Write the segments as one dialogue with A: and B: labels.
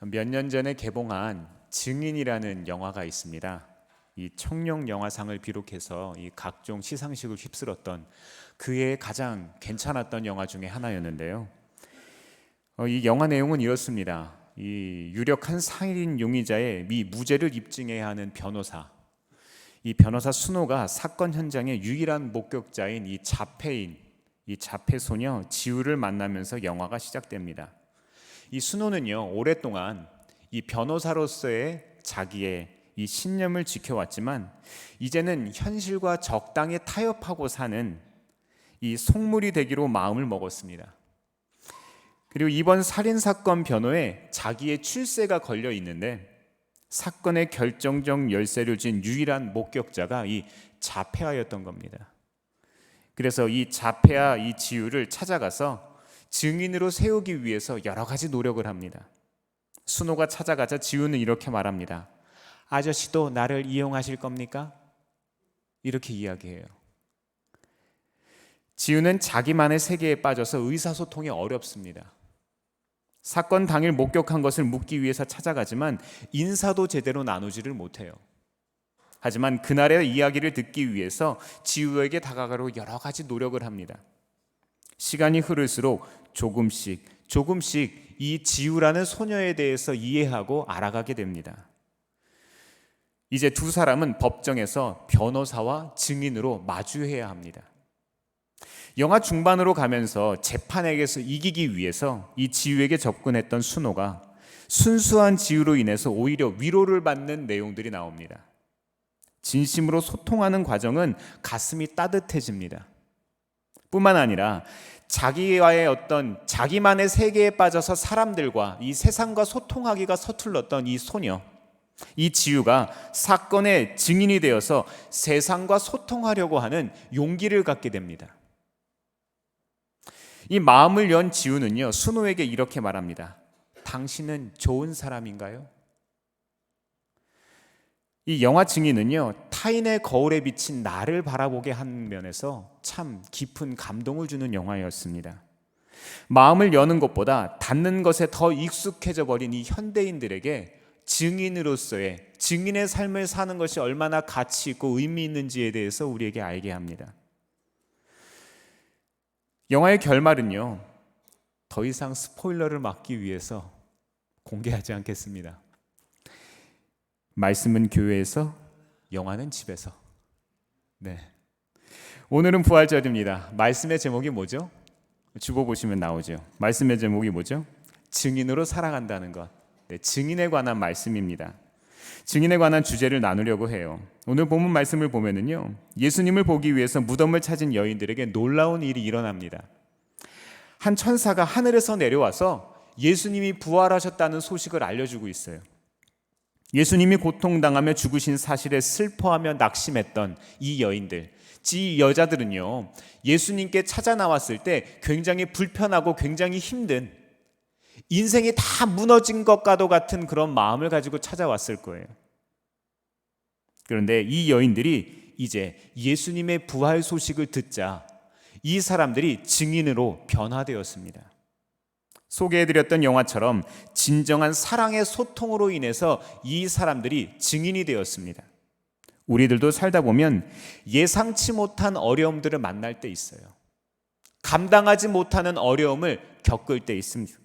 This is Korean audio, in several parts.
A: 몇 년 전에 개봉한 증인이라는 영화가 있습니다. 이 청룡 영화상을 비롯해서 이 각종 시상식을 휩쓸었던 그의 가장 괜찮았던 영화 중에 하나였는데요. 이 영화 내용은 이렇습니다. 이 유력한 살인 용의자의 무죄를 입증해야 하는 변호사, 이 변호사 순호가 사건 현장의 유일한 목격자인 이 자폐인, 이 자폐 소녀 지우를 만나면서 영화가 시작됩니다. 이 순호는요, 오랫동안 이 변호사로서의 자기의 이 신념을 지켜왔지만 이제는 현실과 적당히 타협하고 사는 이 속물이 되기로 마음을 먹었습니다. 그리고 이번 살인사건 변호에 자기의 출세가 걸려 있는데 사건의 결정적 열쇠를 쥔 유일한 목격자가 이 자폐아였던 겁니다. 그래서 이 자폐아 이 지우를 찾아가서 증인으로 세우기 위해서 여러 가지 노력을 합니다. 순호가 찾아가자 지우는 이렇게 말합니다. 아저씨도 나를 이용하실 겁니까? 이렇게 이야기해요. 지우는 자기만의 세계에 빠져서 의사소통이 어렵습니다. 사건 당일 목격한 것을 묻기 위해서 찾아가지만 인사도 제대로 나누지를 못해요. 하지만 그날의 이야기를 듣기 위해서 지우에게 다가가려 여러 가지 노력을 합니다. 시간이 흐를수록 조금씩 이 지우라는 소녀에 대해서 이해하고 알아가게 됩니다. 이제 두 사람은 법정에서 변호사와 증인으로 마주해야 합니다. 영화 중반으로 가면서 재판에게서 이기기 위해서 이 지우에게 접근했던 순호가 순수한 지우로 인해서 오히려 위로를 받는 내용들이 나옵니다. 진심으로 소통하는 과정은 가슴이 따뜻해집니다. 뿐만 아니라 자기와의 자기만의 세계에 빠져서 사람들과 이 세상과 소통하기가 서툴렀던 이 소녀, 이 지우가 사건의 증인이 되어서 세상과 소통하려고 하는 용기를 갖게 됩니다. 이 마음을 연 지우는요, 순호에게 이렇게 말합니다. 당신은 좋은 사람인가요? 이 영화 증인은요, 타인의 거울에 비친 나를 바라보게 한 면에서 참 깊은 감동을 주는 영화였습니다. 마음을 여는 것보다 닫는 것에 더 익숙해져 버린 이 현대인들에게 증인으로서의 증인의 삶을 사는 것이 얼마나 가치 있고 의미 있는지에 대해서 우리에게 알게 합니다. 영화의 결말은요, 더 이상 스포일러를 막기 위해서 공개하지 않겠습니다. 말씀은 교회에서, 영화는 집에서. 네. 오늘은 부활절입니다. 말씀의 제목이 뭐죠? 주보 보시면 나오죠. 말씀의 제목이 뭐죠? 증인으로 살아간다는 것. 네, 증인에 관한 말씀입니다. 증인에 관한 주제를 나누려고 해요. 오늘 본문 말씀을 보면은요, 예수님을 보기 위해서 무덤을 찾은 여인들에게 놀라운 일이 일어납니다. 한 천사가 하늘에서 내려와서 예수님이 부활하셨다는 소식을 알려주고 있어요. 예수님이 고통당하며 죽으신 사실에 슬퍼하며 낙심했던 이 여인들, 이 여자들은요, 예수님께 찾아 나왔을 때 굉장히 불편하고 굉장히 힘든, 인생이 다 무너진 것과도 같은 그런 마음을 가지고 찾아왔을 거예요. 그런데 이 여인들이 이제 예수님의 부활 소식을 듣자 이 사람들이 증인으로 변화되었습니다. 소개해드렸던 영화처럼 진정한 사랑의 소통으로 인해서 이 사람들이 증인이 되었습니다. 우리들도 살다 보면 예상치 못한 어려움들을 만날 때 있어요. 감당하지 못하는 어려움을 겪을 때 있습니다.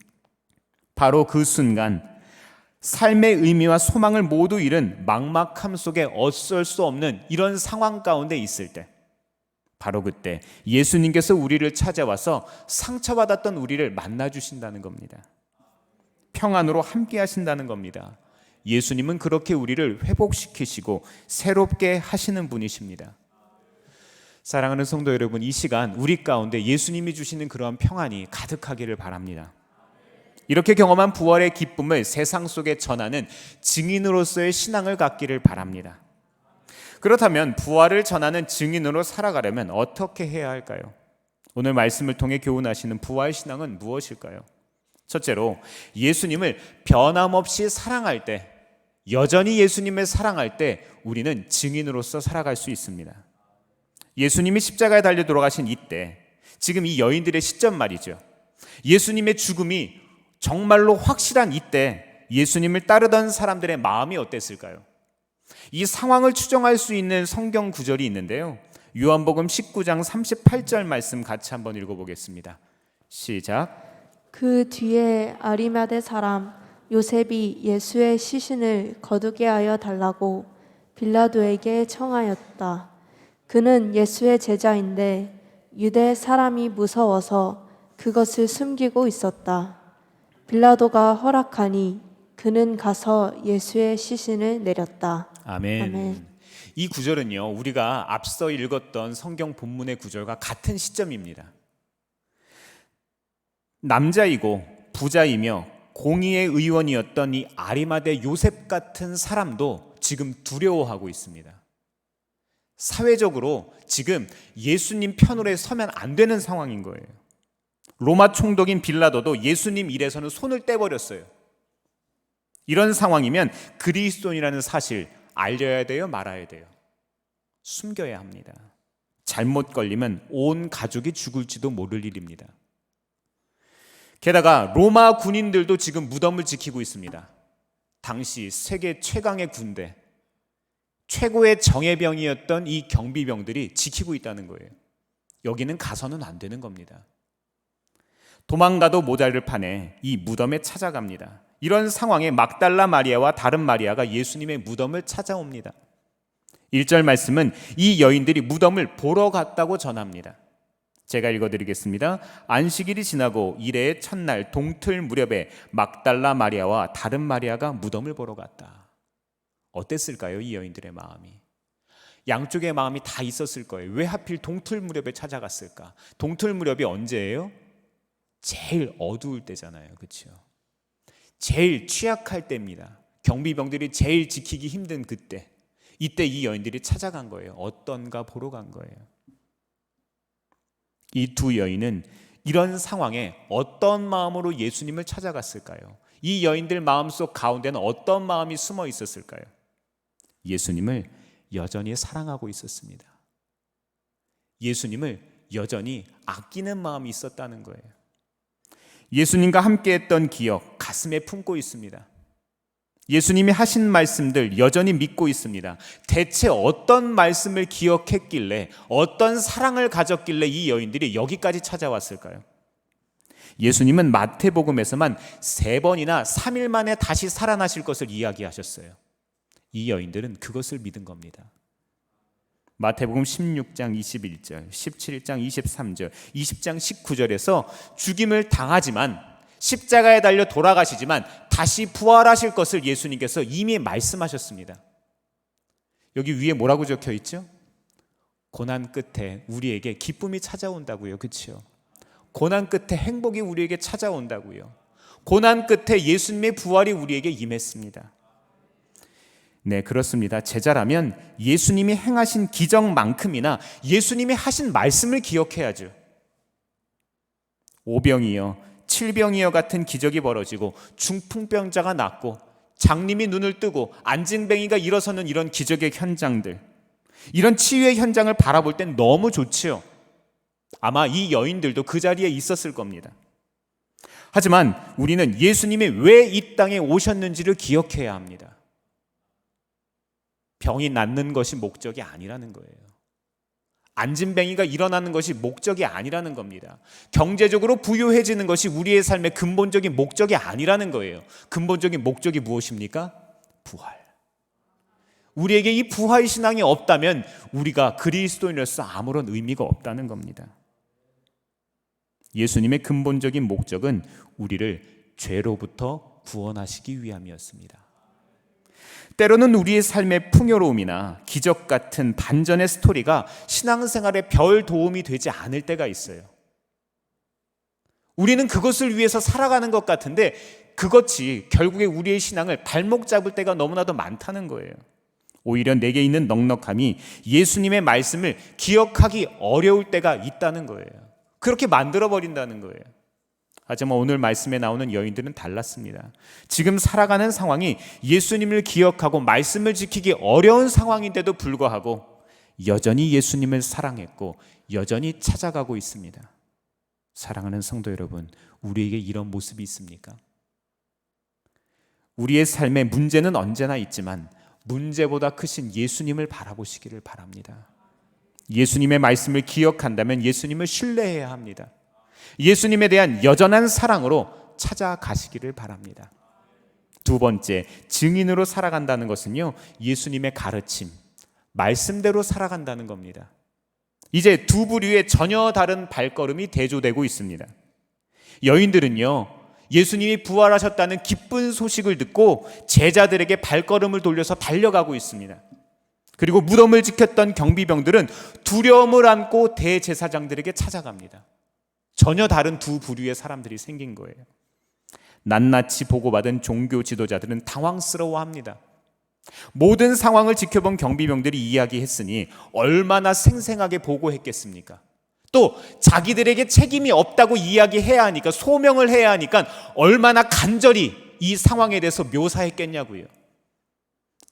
A: 바로 그 순간 삶의 의미와 소망을 모두 잃은 막막함 속에 어쩔 수 없는 이런 상황 가운데 있을 때, 바로 그때 예수님께서 우리를 찾아와서 상처받았던 우리를 만나주신다는 겁니다. 평안으로 함께 하신다는 겁니다. 예수님은 그렇게 우리를 회복시키시고 새롭게 하시는 분이십니다. 사랑하는 성도 여러분, 이 시간 우리 가운데 예수님이 주시는 그러한 평안이 가득하기를 바랍니다. 이렇게 경험한 부활의 기쁨을 세상 속에 전하는 증인으로서의 신앙을 갖기를 바랍니다. 그렇다면 부활을 전하는 증인으로 살아가려면 어떻게 해야 할까요? 오늘 말씀을 통해 교훈하시는 부활 신앙은 무엇일까요? 첫째로, 예수님을 변함없이 사랑할 때, 여전히 예수님을 사랑할 때 우리는 증인으로서 살아갈 수 있습니다. 예수님이 십자가에 달려 돌아가신 이때, 지금 이 여인들의 시점 말이죠. 예수님의 죽음이 정말로 확실한 이때 예수님을 따르던 사람들의 마음이 어땠을까요? 이 상황을 추정할 수 있는 성경 구절이 있는데요. 요한복음 19장 38절 말씀 같이 한번 읽어보겠습니다. 시작.
B: 그 뒤에 아리마대 사람 요셉이 예수의 시신을 거두게 하여 달라고 빌라도에게 청하였다. 그는 예수의 제자인데 유대 사람이 무서워서 그것을 숨기고 있었다. 빌라도가 허락하니 그는 가서 예수의 시신을 내렸다.
A: 아멘.
B: 아멘.
A: 이 구절은요, 우리가 앞서 읽었던 성경 본문의 구절과 같은 시점입니다. 남자이고 부자이며 공의의 의원이었던 이 아리마대 요셉 같은 사람도 지금 두려워하고 있습니다. 사회적으로 지금 예수님 편으로 서면 안 되는 상황인 거예요. 로마 총독인 빌라도도 예수님 일에서는 손을 떼버렸어요. 이런 상황이면 그리스도인이라는 사실 알려야 돼요, 말아야 돼요? 숨겨야 합니다. 잘못 걸리면 온 가족이 죽을지도 모를 일입니다. 게다가 로마 군인들도 지금 무덤을 지키고 있습니다. 당시 세계 최강의 군대, 최고의 정예병이었던 이 경비병들이 지키고 있다는 거예요. 여기는 가서는 안 되는 겁니다. 도망가도 모자를 파내 이 무덤에 찾아갑니다. 이런 상황에 막달라 마리아와 다른 마리아가 예수님의 무덤을 찾아옵니다. 1절 말씀은 이 여인들이 무덤을 보러 갔다고 전합니다. 제가 읽어드리겠습니다. 안식일이 지나고 이레의 첫날 동틀 무렵에 막달라 마리아와 다른 마리아가 무덤을 보러 갔다. 어땠을까요? 이 여인들의 마음이. 양쪽의 마음이 다 있었을 거예요. 왜 하필 동틀 무렵에 찾아갔을까? 동틀 무렵이 언제예요? 제일 어두울 때잖아요. 그렇죠? 제일 취약할 때입니다. 경비병들이 제일 지키기 힘든 그때. 이때 이 여인들이 찾아간 거예요. 어떤가 보러 간 거예요. 이 두 여인은 이런 상황에 어떤 마음으로 예수님을 찾아갔을까요? 이 여인들 마음속 가운데는 어떤 마음이 숨어 있었을까요? 예수님을 여전히 사랑하고 있었습니다. 예수님을 여전히 아끼는 마음이 있었다는 거예요. 예수님과 함께했던 기억 가슴에 품고 있습니다. 예수님이 하신 말씀들 여전히 믿고 있습니다. 대체 어떤 말씀을 기억했길래, 어떤 사랑을 가졌길래 이 여인들이 여기까지 찾아왔을까요? 예수님은 마태복음에서만 3번이나 3일 만에 다시 살아나실 것을 이야기하셨어요. 이 여인들은 그것을 믿은 겁니다. 마태복음 16장 21절, 17장 23절, 20장 19절에서 죽임을 당하지만 십자가에 달려 돌아가시지만 다시 부활하실 것을 예수님께서 이미 말씀하셨습니다. 여기 위에 뭐라고 적혀 있죠? 고난 끝에 우리에게 기쁨이 찾아온다고요. 그렇죠? 고난 끝에 행복이 우리에게 찾아온다고요. 고난 끝에 예수님의 부활이 우리에게 임했습니다. 네, 그렇습니다. 제자라면 예수님이 행하신 기적만큼이나 예수님이 하신 말씀을 기억해야죠. 오병이어 7병이어 같은 기적이 벌어지고 중풍병자가 낫고 장님이 눈을 뜨고 안진뱅이가 일어서는 이런 기적의 현장들, 이런 치유의 현장을 바라볼 땐 너무 좋지요. 아마 이 여인들도 그 자리에 있었을 겁니다. 하지만 우리는 예수님이 왜 이 땅에 오셨는지를 기억해야 합니다. 병이 낫는 것이 목적이 아니라는 거예요. 안진뱅이가 일어나는 것이 목적이 아니라는 겁니다. 경제적으로 부유해지는 것이 우리의 삶의 근본적인 목적이 아니라는 거예요. 근본적인 목적이 무엇입니까? 부활. 우리에게 이 부활 신앙이 없다면 우리가 그리스도인으로서 아무런 의미가 없다는 겁니다. 예수님의 근본적인 목적은 우리를 죄로부터 구원하시기 위함이었습니다. 때로는 우리의 삶의 풍요로움이나 기적 같은 반전의 스토리가 신앙생활에 별 도움이 되지 않을 때가 있어요. 우리는 그것을 위해서 살아가는 것 같은데 그것이 결국에 우리의 신앙을 발목 잡을 때가 너무나도 많다는 거예요. 오히려 내게 있는 넉넉함이 예수님의 말씀을 기억하기 어려울 때가 있다는 거예요. 그렇게 만들어버린다는 거예요. 하지만 오늘 말씀에 나오는 여인들은 달랐습니다. 지금 살아가는 상황이 예수님을 기억하고 말씀을 지키기 어려운 상황인데도 불구하고 여전히 예수님을 사랑했고 여전히 찾아가고 있습니다. 사랑하는 성도 여러분, 우리에게 이런 모습이 있습니까? 우리의 삶에 문제는 언제나 있지만 문제보다 크신 예수님을 바라보시기를 바랍니다. 예수님의 말씀을 기억한다면 예수님을 신뢰해야 합니다. 예수님에 대한 여전한 사랑으로 찾아가시기를 바랍니다. 두 번째, 증인으로 살아간다는 것은요, 예수님의 가르침, 말씀대로 살아간다는 겁니다. 이제 두 부류의 전혀 다른 발걸음이 대조되고 있습니다. 여인들은요, 예수님이 부활하셨다는 기쁜 소식을 듣고 제자들에게 발걸음을 돌려서 달려가고 있습니다. 그리고 무덤을 지켰던 경비병들은 두려움을 안고 대제사장들에게 찾아갑니다. 전혀 다른 두 부류의 사람들이 생긴 거예요. 낱낱이 보고받은 종교 지도자들은 당황스러워합니다. 모든 상황을 지켜본 경비병들이 이야기했으니 얼마나 생생하게 보고했겠습니까? 또 자기들에게 책임이 없다고 이야기해야 하니까, 소명을 해야 하니까 얼마나 간절히 이 상황에 대해서 묘사했겠냐고요.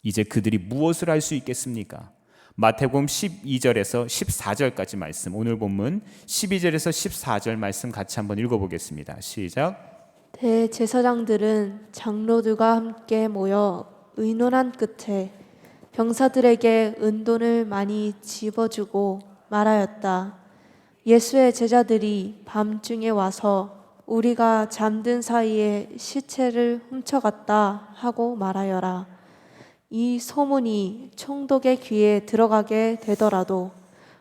A: 이제 그들이 무엇을 할 수 있겠습니까? 마태복음 12절에서 14절까지 말씀, 오늘 본문 12절에서 14절 말씀 같이 한번 읽어보겠습니다. 시작.
B: 대제사장들은 장로들과 함께 모여 의논한 끝에 병사들에게 은돈을 많이 집어주고 말하였다. 예수의 제자들이 밤중에 와서 우리가 잠든 사이에 시체를 훔쳐갔다 하고 말하여라. 이 소문이 총독의 귀에 들어가게 되더라도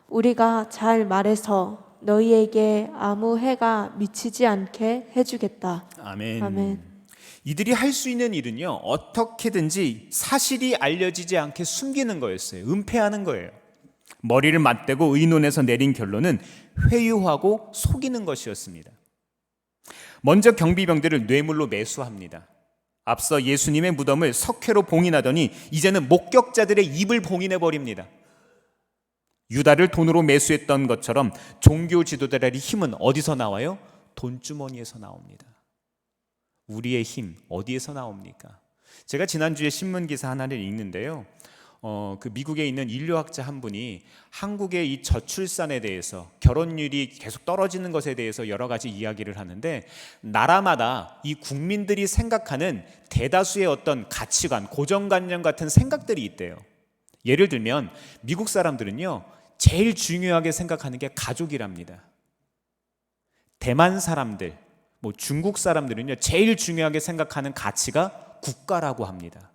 B: 우리가 잘 말해서 너희에게 아무 해가 미치지 않게 해주겠다.
A: 아멘.
B: 아멘.
A: 이들이 할 수 있는 일은요, 어떻게든지 사실이 알려지지 않게 숨기는 거였어요. 은폐하는 거예요. 머리를 맞대고 의논해서 내린 결론은 회유하고 속이는 것이었습니다. 먼저 경비병들을 뇌물로 매수합니다. 앞서 예수님의 무덤을 석회로 봉인하더니 이제는 목격자들의 입을 봉인해버립니다. 유다를 돈으로 매수했던 것처럼 종교 지도자들의 힘은 어디서 나와요? 돈주머니에서 나옵니다. 우리의 힘 어디에서 나옵니까? 제가 지난주에 신문기사 하나를 읽는데요, 그 미국에 있는 인류학자 한 분이 한국의 이 저출산에 대해서, 결혼율이 계속 떨어지는 것에 대해서 여러 가지 이야기를 하는데, 나라마다 이 국민들이 생각하는 대다수의 어떤 가치관, 고정관념 같은 생각들이 있대요. 예를 들면 미국 사람들은요, 제일 중요하게 생각하는 게 가족이랍니다. 대만 사람들, 중국 사람들은요, 제일 중요하게 생각하는 가치가 국가라고 합니다.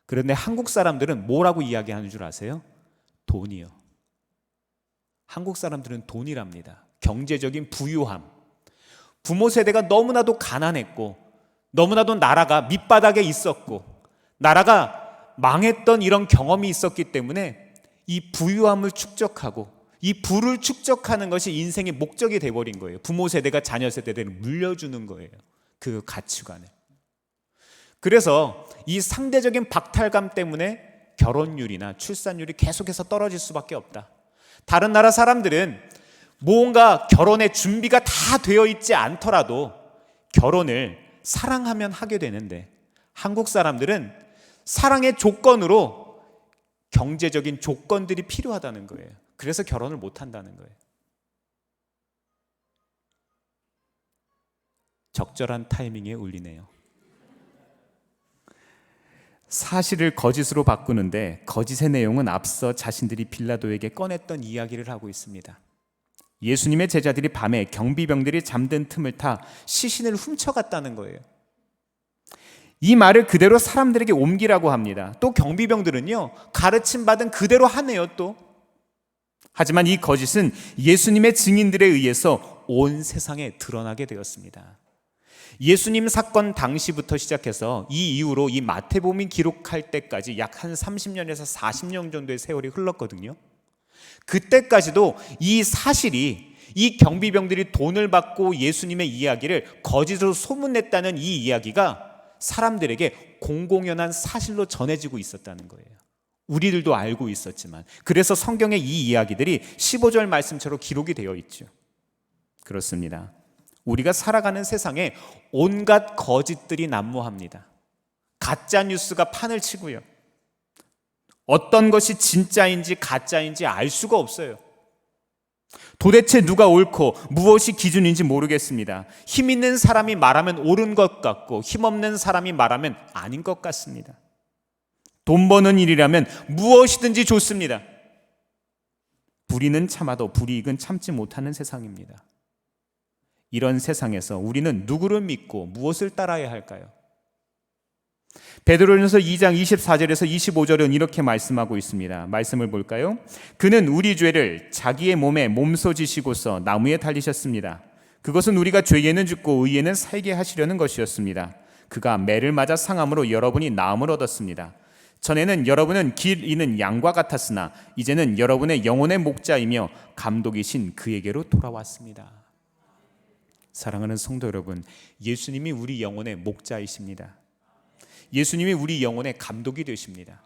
A: 그런데 한국 사람들은 뭐라고 이야기하는 줄 아세요? 돈이요. 한국 사람들은 돈이랍니다. 경제적인 부유함. 부모 세대가 너무나도 가난했고, 너무나도 나라가 밑바닥에 있었고, 나라가 망했던 이런 경험이 있었기 때문에 이 부유함을 축적하고 이 부를 축적하는 것이 인생의 목적이 돼버린 거예요. 부모 세대가 자녀 세대를 물려주는 거예요. 그 가치관을. 그래서 이 상대적인 박탈감 때문에 결혼율이나 출산율이 계속해서 떨어질 수밖에 없다. 다른 나라 사람들은 뭔가 결혼의 준비가 다 되어 있지 않더라도 결혼을 사랑하면 하게 되는데, 한국 사람들은 사랑의 조건으로 경제적인 조건들이 필요하다는 거예요. 그래서 결혼을 못 한다는 거예요. 적절한 타이밍에 울리네요. 사실을 거짓으로 바꾸는데 거짓의 내용은 앞서 자신들이 빌라도에게 꺼냈던 이야기를 하고 있습니다. 예수님의 제자들이 밤에 경비병들이 잠든 틈을 타 시신을 훔쳐갔다는 거예요. 이 말을 그대로 사람들에게 옮기라고 합니다. 또 경비병들은요, 가르침 받은 그대로 하네요 또. 하지만 이 거짓은 예수님의 증인들에 의해서 온 세상에 드러나게 되었습니다. 예수님 사건 당시부터 시작해서 이 이후로 이 마태복음이 기록할 때까지 약 한 30년에서 40년 정도의 세월이 흘렀거든요. 그때까지도 이 사실이, 이 경비병들이 돈을 받고 예수님의 이야기를 거짓으로 소문냈다는 이 이야기가 사람들에게 공공연한 사실로 전해지고 있었다는 거예요. 우리들도 알고 있었지만, 그래서 성경의 이 이야기들이 15절 말씀처럼 기록이 되어 있죠. 그렇습니다. 우리가 살아가는 세상에 온갖 거짓들이 난무합니다. 가짜 뉴스가 판을 치고요. 어떤 것이 진짜인지 가짜인지 알 수가 없어요. 도대체 누가 옳고 무엇이 기준인지 모르겠습니다. 힘 있는 사람이 말하면 옳은 것 같고 힘없는 사람이 말하면 아닌 것 같습니다. 돈 버는 일이라면 무엇이든지 좋습니다. 불의는 참아도 불이익은 참지 못하는 세상입니다. 이런 세상에서 우리는 누구를 믿고 무엇을 따라야 할까요? 베드로전서 2장 24절에서 25절은 이렇게 말씀하고 있습니다. 말씀을 볼까요? 그는 우리 죄를 자기의 몸에 몸소 지시고서 나무에 달리셨습니다. 그것은 우리가 죄에는 죽고 의에는 살게 하시려는 것이었습니다. 그가 매를 맞아 상함으로 여러분이 나음을 얻었습니다. 전에는 여러분은 길 잃은 양과 같았으나 이제는 여러분의 영혼의 목자이며 감독이신 그에게로 돌아왔습니다. 사랑하는 성도 여러분, 예수님이 우리 영혼의 목자이십니다. 예수님이 우리 영혼의 감독이 되십니다.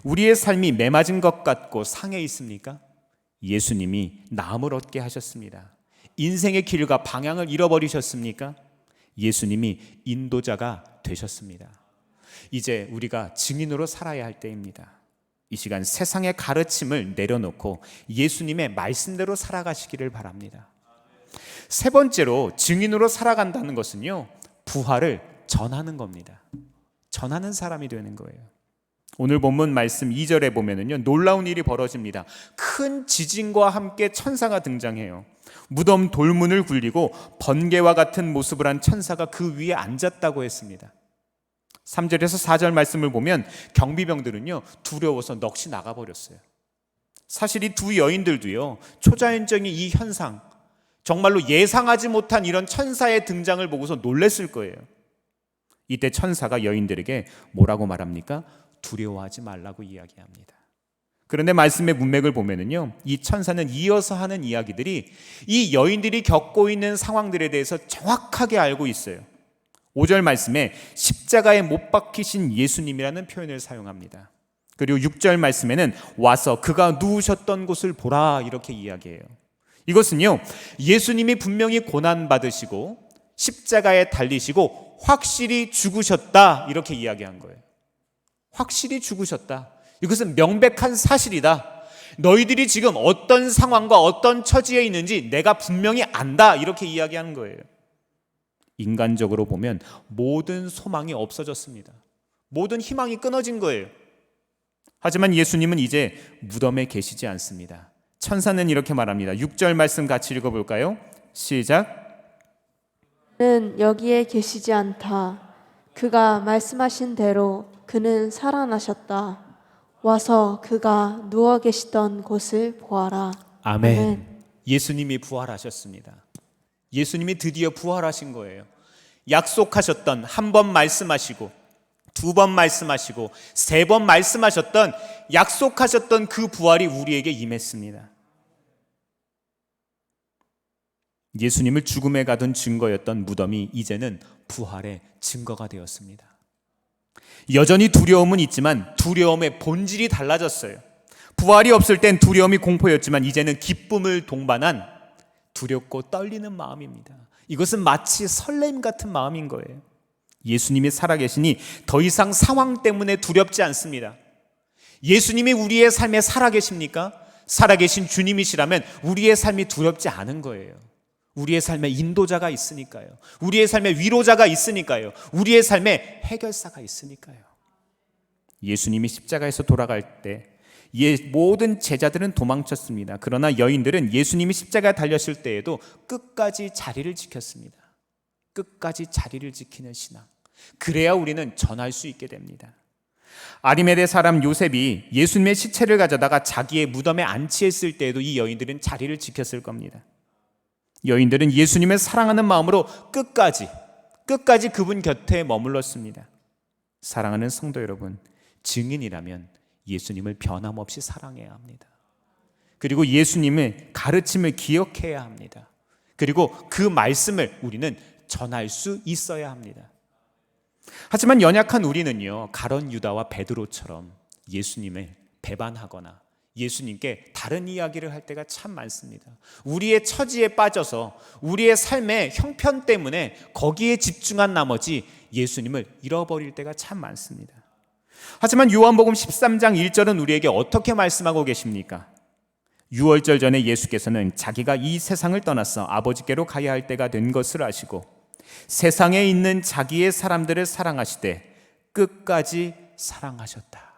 A: 우리의 삶이 매맞은 것 같고 상해 있습니까? 예수님이 나음을 얻게 하셨습니다. 인생의 길과 방향을 잃어버리셨습니까? 예수님이 인도자가 되셨습니다. 이제 우리가 증인으로 살아야 할 때입니다. 이 시간 세상의 가르침을 내려놓고 예수님의 말씀대로 살아가시기를 바랍니다. 세 번째로 증인으로 살아간다는 것은요, 부활을 전하는 겁니다. 전하는 사람이 되는 거예요. 오늘 본문 말씀 2절에 보면은요, 놀라운 일이 벌어집니다. 큰 지진과 함께 천사가 등장해요. 무덤 돌문을 굴리고 번개와 같은 모습을 한 천사가 그 위에 앉았다고 했습니다. 3절에서 4절 말씀을 보면 경비병들은요, 두려워서 넋이 나가버렸어요. 사실 이 두 여인들도요, 초자연적인 이 현상, 정말로 예상하지 못한 이런 천사의 등장을 보고서 놀랬을 거예요. 이때 천사가 여인들에게 뭐라고 말합니까? 두려워하지 말라고 이야기합니다. 그런데 말씀의 문맥을 보면은요, 이 천사는 이어서 하는 이야기들이 이 여인들이 겪고 있는 상황들에 대해서 정확하게 알고 있어요. 5절 말씀에 십자가에 못 박히신 예수님이라는 표현을 사용합니다. 그리고 6절 말씀에는 와서 그가 누우셨던 곳을 보라 이렇게 이야기해요. 이것은요, 예수님이 분명히 고난받으시고 십자가에 달리시고 확실히 죽으셨다 이렇게 이야기한 거예요. 확실히 죽으셨다. 이것은 명백한 사실이다. 너희들이 지금 어떤 상황과 어떤 처지에 있는지 내가 분명히 안다 이렇게 이야기하는 거예요. 인간적으로 보면 모든 소망이 없어졌습니다. 모든 희망이 끊어진 거예요. 하지만 예수님은 이제 무덤에 계시지 않습니다. 천사는 이렇게 말합니다. 6절 말씀 같이 읽어볼까요? 시작.
B: 그는 여기에 계시지 않다. 그가 말씀하신 대로 그는 살아나셨다. 와서 그가 누워 계시던 곳을 보아라.
A: 아멘. 예수님이 부활하셨습니다. 예수님이 드디어 부활하신 거예요. 약속하셨던, 한 번 말씀하시고 두 번 말씀하시고 세 번 말씀하셨던, 약속하셨던 그 부활이 우리에게 임했습니다. 예수님을 죽음에 가둔 증거였던 무덤이 이제는 부활의 증거가 되었습니다. 여전히 두려움은 있지만 두려움의 본질이 달라졌어요. 부활이 없을 땐 두려움이 공포였지만 이제는 기쁨을 동반한 두렵고 떨리는 마음입니다. 이것은 마치 설렘 같은 마음인 거예요. 예수님이 살아계시니 더 이상 상황 때문에 두렵지 않습니다. 예수님이 우리의 삶에 살아계십니까? 살아계신 주님이시라면 우리의 삶이 두렵지 않은 거예요. 우리의 삶에 인도자가 있으니까요. 우리의 삶에 위로자가 있으니까요. 우리의 삶에 해결사가 있으니까요. 예수님이 십자가에서 돌아갈 때 모든 제자들은 도망쳤습니다. 그러나 여인들은 예수님이 십자가에 달렸을 때에도 끝까지 자리를 지켰습니다. 끝까지 자리를 지키는 신앙. 그래야 우리는 전할 수 있게 됩니다. 아리메데 사람 요셉이 예수님의 시체를 가져다가 자기의 무덤에 안치했을 때에도 이 여인들은 자리를 지켰을 겁니다. 여인들은 예수님을 사랑하는 마음으로 끝까지 그분 곁에 머물렀습니다. 사랑하는 성도 여러분, 증인이라면 예수님을 변함없이 사랑해야 합니다. 그리고 예수님의 가르침을 기억해야 합니다. 그리고 그 말씀을 우리는 전할 수 있어야 합니다. 하지만 연약한 우리는요, 가룟 유다와 베드로처럼 예수님을 배반하거나 예수님께 다른 이야기를 할 때가 참 많습니다. 우리의 처지에 빠져서 우리의 삶의 형편 때문에 거기에 집중한 나머지 예수님을 잃어버릴 때가 참 많습니다. 하지만 요한복음 13장 1절은 우리에게 어떻게 말씀하고 계십니까? 유월절 전에 예수께서는 자기가 이 세상을 떠나서 아버지께로 가야 할 때가 된 것을 아시고 세상에 있는 자기의 사람들을 사랑하시되 끝까지 사랑하셨다.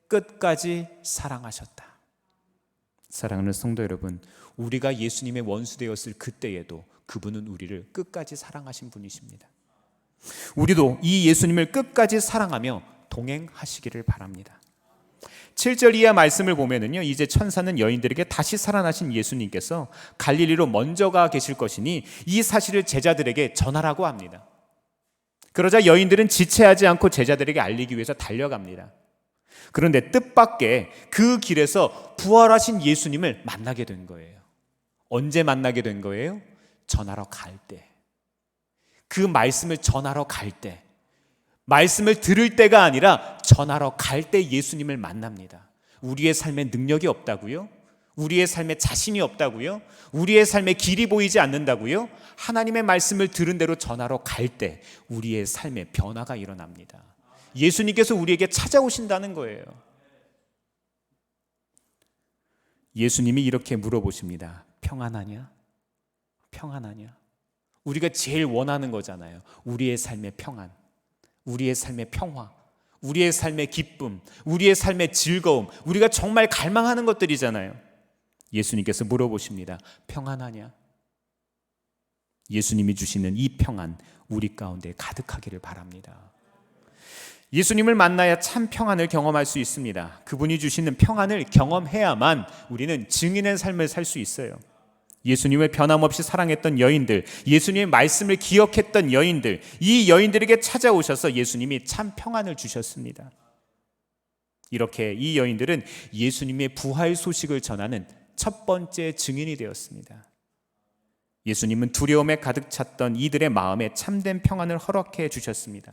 A: 끝까지 사랑하셨다. 사랑하는 성도 여러분, 우리가 예수님의 원수 되었을 그때에도 그분은 우리를 끝까지 사랑하신 분이십니다. 우리도 이 예수님을 끝까지 사랑하며 동행하시기를 바랍니다. 7절 이하 말씀을 보면은요, 이제 천사는 여인들에게 다시 살아나신 예수님께서 갈릴리로 먼저 가 계실 것이니 이 사실을 제자들에게 전하라고 합니다. 그러자 여인들은 지체하지 않고 제자들에게 알리기 위해서 달려갑니다. 그런데 뜻밖의 그 길에서 부활하신 예수님을 만나게 된 거예요. 언제 만나게 된 거예요? 전하러 갈 때. 그 말씀을 전하러 갈 때, 말씀을 들을 때가 아니라 전하러 갈 때 예수님을 만납니다. 우리의 삶에 능력이 없다고요? 우리의 삶에 자신이 없다고요? 우리의 삶에 길이 보이지 않는다고요? 하나님의 말씀을 들은 대로 전하러 갈 때 우리의 삶에 변화가 일어납니다. 예수님께서 우리에게 찾아오신다는 거예요. 예수님이 이렇게 물어보십니다. 평안하냐? 평안하냐? 우리가 제일 원하는 거잖아요. 우리의 삶의 평안, 우리의 삶의 평화, 우리의 삶의 기쁨, 우리의 삶의 즐거움, 우리가 정말 갈망하는 것들이잖아요. 예수님께서 물어보십니다. 평안하냐? 예수님이 주시는 이 평안 우리 가운데 가득하기를 바랍니다. 예수님을 만나야 참 평안을 경험할 수 있습니다. 그분이 주시는 평안을 경험해야만 우리는 증인의 삶을 살 수 있어요. 예수님을 변함없이 사랑했던 여인들, 예수님의 말씀을 기억했던 여인들, 이 여인들에게 찾아오셔서 예수님이 참 평안을 주셨습니다. 이렇게 이 여인들은 예수님의 부활 소식을 전하는 첫 번째 증인이 되었습니다. 예수님은 두려움에 가득 찼던 이들의 마음에 참된 평안을 허락해 주셨습니다.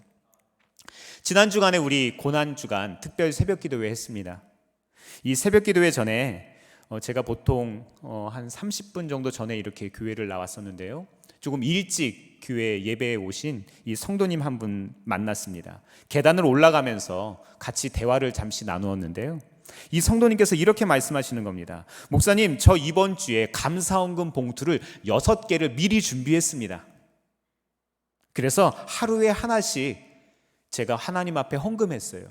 A: 지난 주간에 우리 고난주간 특별 새벽기도회 했습니다. 이 새벽기도회 전에 제가 보통 한 30분 정도 전에 이렇게 교회를 나왔었는데요. 조금 일찍 교회 예배에 오신 이 성도님 한 분 만났습니다. 계단을 올라가면서 같이 대화를 잠시 나누었는데요. 이 성도님께서 이렇게 말씀하시는 겁니다. 목사님, 저 이번 주에 감사헌금 봉투를 6개를 미리 준비했습니다. 그래서 하루에 하나씩 제가 하나님 앞에 헌금했어요.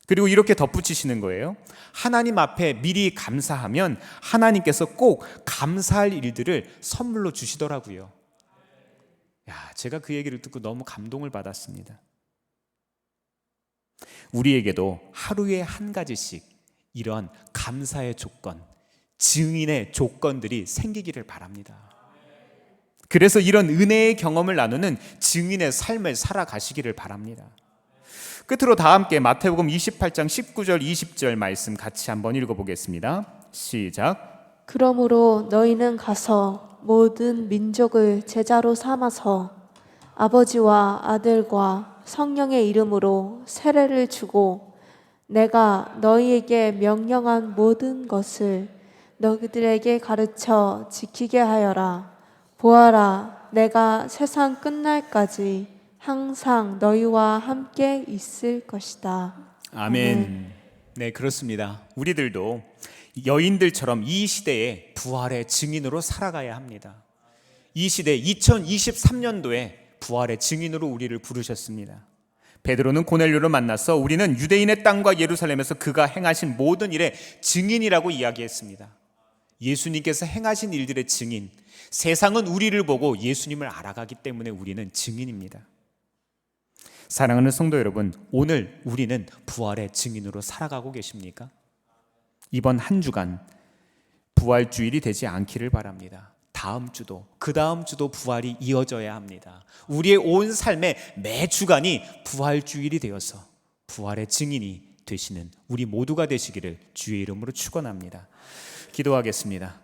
A: 그리고 이렇게 덧붙이시는 거예요. 하나님 앞에 미리 감사하면 하나님께서 꼭 감사할 일들을 선물로 주시더라고요. 제가 그 얘기를 듣고 너무 감동을 받았습니다. 우리에게도 하루에 한 가지씩 이런 감사의 조건, 증인의 조건들이 생기기를 바랍니다. 그래서 이런 은혜의 경험을 나누는 증인의 삶을 살아가시기를 바랍니다. 끝으로 다 함께 마태복음 28장 19절 20절 말씀 같이 한번 읽어보겠습니다. 시작.
B: 그러므로 너희는 가서 모든 민족을 제자로 삼아서 아버지와 아들과 성령의 이름으로 세례를 주고 내가 너희에게 명령한 모든 것을 너희들에게 가르쳐 지키게 하여라. 보아라, 내가 세상 끝날까지 항상 너희와 함께 있을 것이다.
A: 아멘. 네, 그렇습니다. 우리들도 여인들처럼 이 시대의 부활의 증인으로 살아가야 합니다. 이 시대 2023년도에 부활의 증인으로 우리를 부르셨습니다. 베드로는 고넬료를 만나서 우리는 유대인의 땅과 예루살렘에서 그가 행하신 모든 일의 증인이라고 이야기했습니다. 예수님께서 행하신 일들의 증인, 세상은 우리를 보고 예수님을 알아가기 때문에 우리는 증인입니다. 사랑하는 성도 여러분, 오늘 우리는 부활의 증인으로 살아가고 계십니까? 이번 한 주간 부활 주일이 되지 않기를 바랍니다. 다음 주도 그 다음 주도 부활이 이어져야 합니다. 우리의 온 삶의 매 주간이 부활 주일이 되어서 부활의 증인이 되시는 우리 모두가 되시기를 주의 이름으로 축원합니다. 기도하겠습니다.